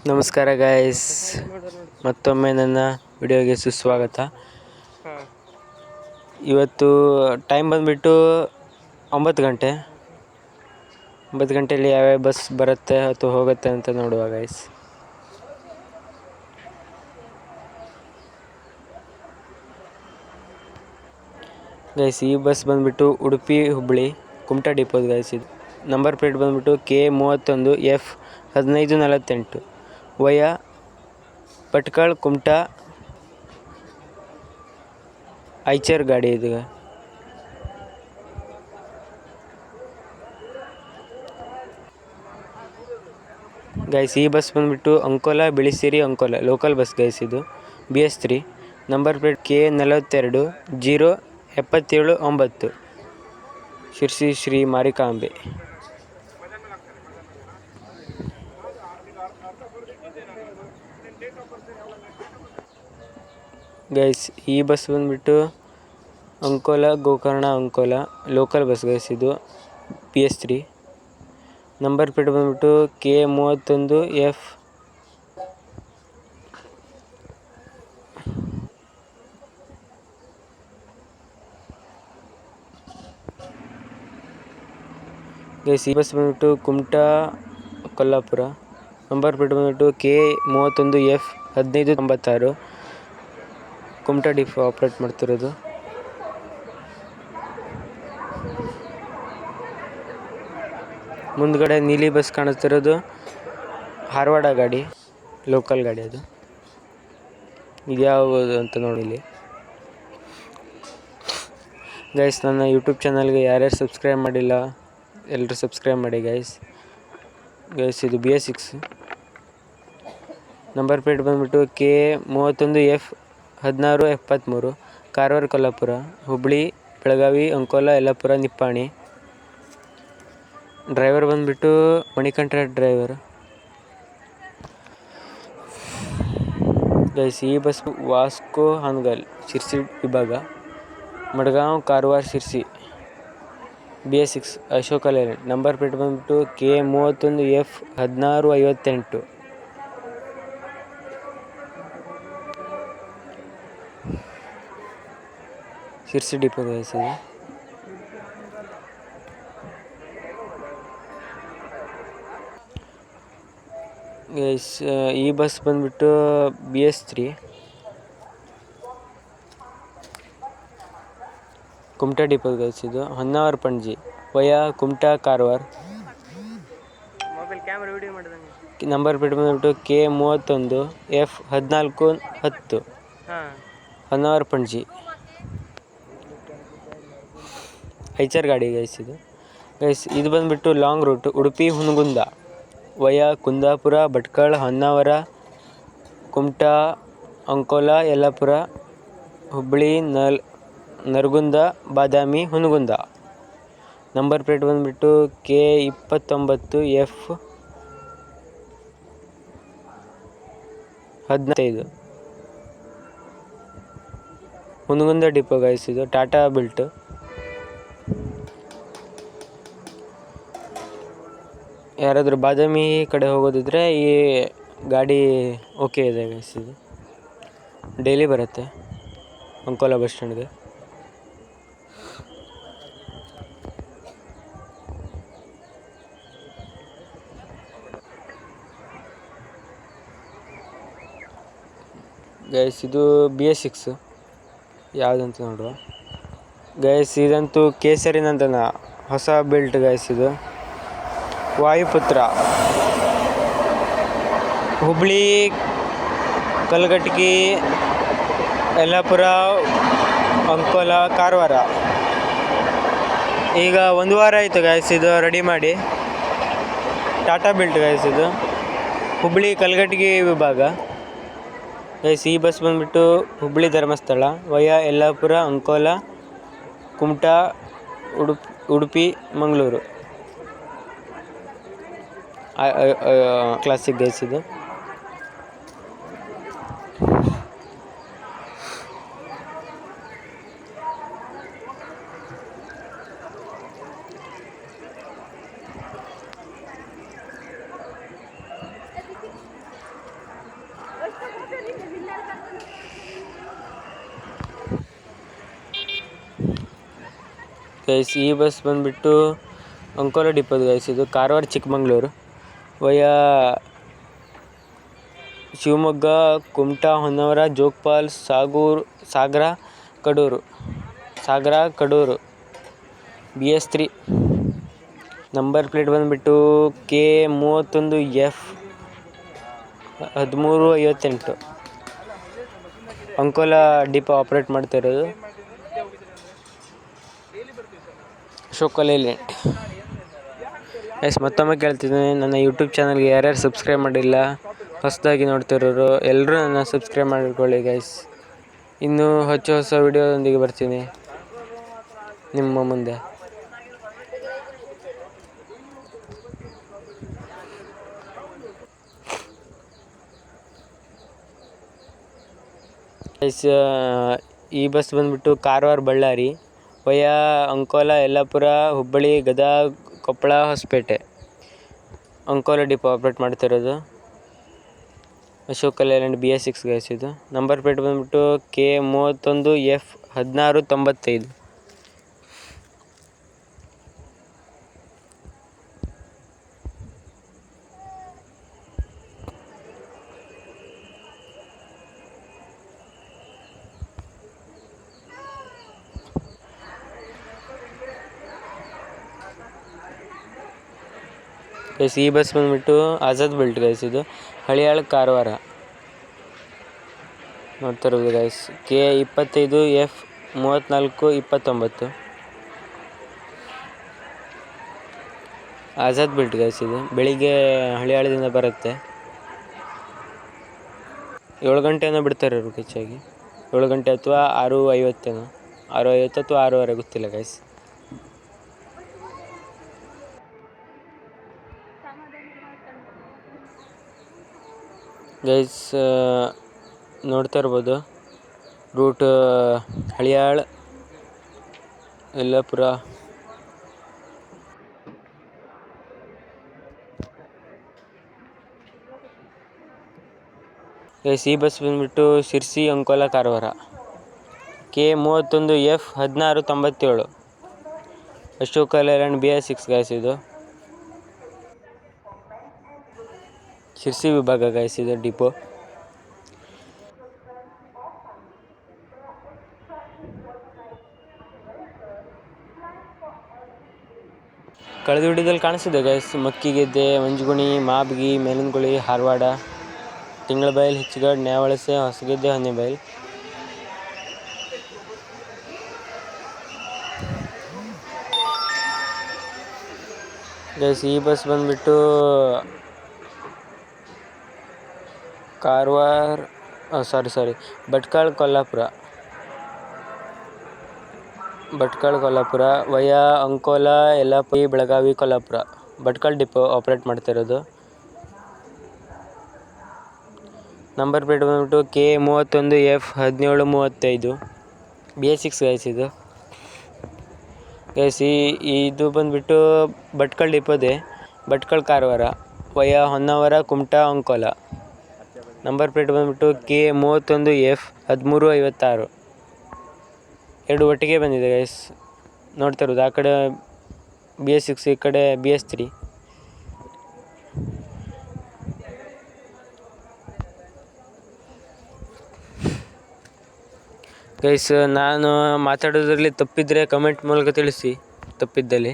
ನಮಸ್ಕಾರ ಗಾಯ್ಸ್, ಮತ್ತೊಮ್ಮೆ ನನ್ನ ವಿಡಿಯೋಗೆ ಸುಸ್ವಾಗತ. ಇವತ್ತು ಟೈಮ್ ಬಂದುಬಿಟ್ಟು 9 ಗಂಟೆ. 9 ಗಂಟೆಯಲ್ಲಿ ಯಾವ್ಯಾವ ಬಸ್ ಬರುತ್ತೆ ಅಥವಾ ಹೋಗುತ್ತೆ ಅಂತ ನೋಡುವ ಗಾಯ್ಸ್. ಈ ಬಸ್ ಬಂದುಬಿಟ್ಟು ಉಡುಪಿ ಹುಬ್ಬಳ್ಳಿ ಕುಮಟಾ ಡಿಪೋದು ಗಾಯ್ಸ್. ಇದು ನಂಬರ್ ಪ್ಲೇಟ್ ಬಂದುಬಿಟ್ಟು K31F1548 ವಯ ಪಟ್ಕಳ ಕುಮಟಾ ಐಚರ್ ಗಾಡಿ ಇದು. ಗೈಸ್ ಈ ಬಸ್ ಬಂದುಬಿಟ್ಟು ಅಂಕೋಲ ಬಿಳಿಸಿರಿ ಅಂಕೋಲ ಲೋಕಲ್ ಬಸ್ ಗೈಸ್. ಇದು BS3 number plate K42 077 9 Sirsi Shri Marikambe. Guys ಈ ಬಸ್ ಬಂದುಬಿಟ್ಟು Ankola Gokarna Ankola local bus guys. ಇದು BS3 ನಂಬರ್ ಪ್ಲೇಟ್ ಬಂದುಬಿಟ್ಟು K31F ಗೈಸ್ ಈ ಬಸ್ ಬಂದುಬಿಟ್ಟು ಕುಮಟಾ ಕೊಲ್ಲಾಪುರ. ನಂಬರ್ ಪ್ಲೇಟ್ ಬಂದುಬಿಟ್ಟು K31F1596 ಕುಮಟಾ ಡಿಪೋ ಆಪ್ರೇಟ್ ಮಾಡ್ತಿರೋದು. ಮುಂದ್ಗಡೆ ನೀಲಿ ಬಸ್ ಕಾಣಿಸ್ತಿರೋದು ಧಾರವಾಡ ಗಾಡಿ ಲೋಕಲ್ ಗಾಡಿ. ಅದು ಇದ್ಯಾವುದು ಅಂತ ನೋಡಿ ಇಲ್ಲಿ ಗೈಸ್. ನನ್ನ ಯೂಟ್ಯೂಬ್ ಚಾನಲ್ಗೆ ಯಾರ್ಯಾರು ಸಬ್ಸ್ಕ್ರೈಬ್ ಮಾಡಿಲ್ಲ ಎಲ್ಲರೂ ಸಬ್ಸ್ಕ್ರೈಬ್ ಮಾಡಿ ಗೈಸ್. ಇದು BS6 ನಂಬರ್ ಪ್ಲೇಟ್ ಬಂದುಬಿಟ್ಟು K31F1673 ಕಾರವಾರ ಕೊಲ್ಲಾಪುರ ಹುಬ್ಬಳ್ಳಿ ಬೆಳಗಾವಿ ಅಂಕೋಲ ಯಲ್ಲಾಪುರ ನಿಪ್ಪಾಣಿ. ಡ್ರೈವರ್ ಬಂದುಬಿಟ್ಟು ಮಣಿಕಂಠ ಡ್ರೈವರ್ ಗೈಸ್. ಈ ಬಸ್ ವಾಸ್ಕೋ ಹಾನಗಲ್ ಶಿರ್ಸಿ ವಿಭಾಗ Madgaon Karwar Sirsi BS6 Ashok Leyland. Number plate ಬಂದುಬಿಟ್ಟು K31F1658 ಶಿರ್ಸಿ ಡಿಪೋ ಗೈಸ್. ಇದು ಗೈಸ್ ಈ ಬಸ್ ಬಂದುಬಿಟ್ಟು BS3 ಕುಮಟಾ ಡಿಪೋ ಗೈಸ್. ಇದು Honnavar Panaji via Kumta Karwar. Number plate ಬಂದುಬಿಟ್ಟು K31F1410 ಹೊನ್ನಾವರ ಪಣಜಿ ಐಚರ್ ಗಾಡಿ ಗೈಸ್. ಇದು ಗೈಸ್ ಇದು ಬಂದುಬಿಟ್ಟು ಲಾಂಗ್ ರೂಟ್ ಉಡುಪಿ ಹುನಗುಂದ ವಯ ಕುಂದಾಪುರ ಭಟ್ಕಳ ಹೊನ್ನಾವರ ಕುಮಟಾ ಅಂಕೋಲ ಯಲ್ಲಾಪುರ ಹುಬ್ಬಳ್ಳಿ ನರಗುಂದ ಬಾದಾಮಿ ಹುನಗುಂದ. ನಂಬರ್ ಪ್ಲೇಟ್ ಬಂದುಬಿಟ್ಟು K29F15 ಹುನಗುಂದ ಡಿಪೋ ಗೈಸ್. ಇದು ಟಾಟಾ ಬಿಲ್ಟ್. ಯಾರಾದರೂ ಬಾದಾಮಿ ಕಡೆ ಹೋಗೋದಿದ್ರೆ ಈ ಗಾಡಿ ಓಕೆ ಇದೆ ಗೈಸ್. ಇದು ಡೈಲಿ ಬರುತ್ತೆ ಅಂಕೋಲ ಬಸ್ ಸ್ಟ್ಯಾಂಡ್ಗೆ. ಗೈಸ್ ಇದು BS6 ಯಾವುದಂತ ನೋಡುವ ಗೈಸ್. ಇದಂತೂ ಕೇಸರಿ ನಂದನ ಹೊಸ ಬಿಲ್ಟ್ ಗೈಸ್. ಇದು ವಾಯುಪುತ್ರ ಹುಬ್ಬಳ್ಳಿ ಕಲಘಟಗಿ ಯಲ್ಲಾಪುರ ಅಂಕೋಲ ಕಾರವಾರ. ಈಗ 1 ವಾರ ಆಯಿತು ಗೈಸ್ ಇದು ರೆಡಿ ಮಾಡಿ. Tata built guys. ಇದು ಹುಬ್ಬಳ್ಳಿ ಕಲಘಟಗಿ ವಿಭಾಗ ಗೈಸ್. ಈ ಬಸ್ ಬಂದುಬಿಟ್ಟು ಹುಬ್ಬಳ್ಳಿ ಧರ್ಮಸ್ಥಳ ವಯ ಯಲ್ಲಾಪುರ ಅಂಕೋಲ ಕುಮಟಾ ಉಡುಪಿ ಮಂಗಳೂರು ಕ್ಲಾಸಿಕ್ ಗೈಸ್. ಇದು ಗೈಸ್ ಈ ಬಸ್ ಬಂದುಬಿಟ್ಟು ಅಂಕೋಲ ಡಿಪೋದು ಗೈಸ್. ಇದು ಕಾರವಾರ ಚಿಕ್ಕಮಂಗ್ಳೂರು ವಯಾ ಶಿವಮೊಗ್ಗ, ಕುಮಟಾ, ಹೊನ್ನಾವರ, ಜೋಗಪಾಲ್, ಸಾಗರ, ಕಡೂರು BS3. ನಂಬರ್ ಪ್ಲೇಟ್ ಬಂದುಬಿಟ್ಟು K31F 1358. ಅಂಕೋಲ ಡಿಪೋ ಆಪ್ರೇಟ್ ಮಾಡ್ತಾ ಇರೋದು ಅಶೋಕ ಲೇಲ್ಯಾಂಡ್. ಎಸ್ ಮತ್ತೊಮ್ಮೆ ಕೇಳ್ತಿದ್ದೀನಿ, ನನ್ನ ಯೂಟ್ಯೂಬ್ ಚಾನಲ್ಗೆ ಯಾರ್ಯಾರು ಸಬ್ಸ್ಕ್ರೈಬ್ ಮಾಡಿಲ್ಲ, ಹೊಸದಾಗಿ ನೋಡ್ತಿರೋರು ಎಲ್ಲರೂ ನನ್ನ ಸಬ್ಸ್ಕ್ರೈಬ್ ಮಾಡಿಕೊಳ್ಳಿ ಗೈಸ್. ಇನ್ನೂ ಹೊಸ ವಿಡಿಯೋದೊಂದಿಗೆ ಬರ್ತೀನಿ ನಿಮ್ಮ ಮುಂದೆ. ಗೈಸ್ ಈ ಬಸ್ ಬಂದುಬಿಟ್ಟು Karwar Ballari via Ankola, Yellapur, Hubballi, Gadag, Koppal, Hosapete. Ankola depot operate ಮಾಡ್ತಿರೋದು ಅಶೋಕ ಲೇಲ್ಯಾಂಡ್ BS6 ಗೈಸ್. ಇದು ನಂಬರ್ ಪ್ಲೇಟ್ ಬಂದುಬಿಟ್ಟು K31F 1695. ಗೈಸ್ ಈ ಬಸ್ ಬಂದುಬಿಟ್ಟು ಆಜಾದ್ ಬೆಲ್ಟ್ ಗೈಸ್. ಇದು ಹಳಿಯಾಳ ಕಾರವಾರ ನೋಡ್ತಿರೋದು guys. K25F 3429 Azad belt guys. ಇದು ಬೆಳಿಗ್ಗೆ ಹಳಿಯಾಳದಿಂದ ಬರುತ್ತೆ. 7 ಗಂಟೆನೋ ಬಿಡ್ತಾರೆ ಇವರು ಹೆಚ್ಚಾಗಿ 7 ಗಂಟೆ ಅಥವಾ 6:50 ಅಥವಾ 6:15 ಗೊತ್ತಿಲ್ಲ ಗೈಸ್. ಗೈಸ್ ನೋಡ್ತಾ ಇರ್ಬೋದು ರೂಟ್ ಹಳಿಯಾಳ, ಯಲ್ಲಾಪುರ. ಗೈಸ್ ಈ ಬಸ್ ಬಂದುಬಿಟ್ಟು Sirsi, Ankola, Karwar K31F 1697 Ashok Layland BS6 guys. ಇದು ಶಿರ್ಸಿ ವಿಭಾಗ ಗೈಸ್. ಇದು ಡಿಪೋ. ಕಳೆದ ವಿಡಿಯೋದಲ್ಲಿ ಕಾಣಿಸಿದೆ ಗೈಸ್ ಮಕ್ಕಿಗೆದ್ದೆ, ಮಂಜುಗುಣಿ, ಮಾಬ್ಗಿ, ಮೇಲನಗುಳಿ, ಹಾರವಾಡ, ತಿಂಗಳಬೈಲ್, ಹಿಚ್ಚಗಡ್, ನ್ಯಾವಳಸೆ, ಹೊಸಗೆದ್ದೆ, ಹೊನ್ನೆಬೈಲ್. ಗೈಸ್ ಈ ಬಸ್ ಬಂದುಬಿಟ್ಟು Bhatkal, Kolhapur via Ankola, Yellapur, Belagavi, Kolhapur. Bhatkal depot operate ಮಾಡ್ತಿರೋದು. ನಂಬರ್ ಪ್ಲೇಟ್ ಬಂದುಬಿಟ್ಟು K31F 1735 BS6 ಗೈಸ್. ಇದು ಗೈಸ್ ಇದು ಬಂದುಬಿಟ್ಟು ಭಟ್ಕಳ ಡಿಪೋದೆ, Bhatkal Karwar via Honnavar, Kumta, Ankola. Number plate ಬಂದುಬಿಟ್ಟು K31F 1356. 2 ಒಟ್ಟಿಗೆ ಬಂದಿದೆ ಗೈಸ್. ನೋಡ್ತಾ ಇರೋದು ಆ ಕಡೆ BS6, ಈ ಕಡೆ BS3. ಗೈಸ್ ನಾನು ಮಾತಾಡೋದ್ರಲ್ಲಿ ತಪ್ಪಿದ್ದರೆ ಕಮೆಂಟ್ ಮೂಲಕ ತಿಳಿಸಿ, ತಪ್ಪಿದ್ದಲ್ಲಿ.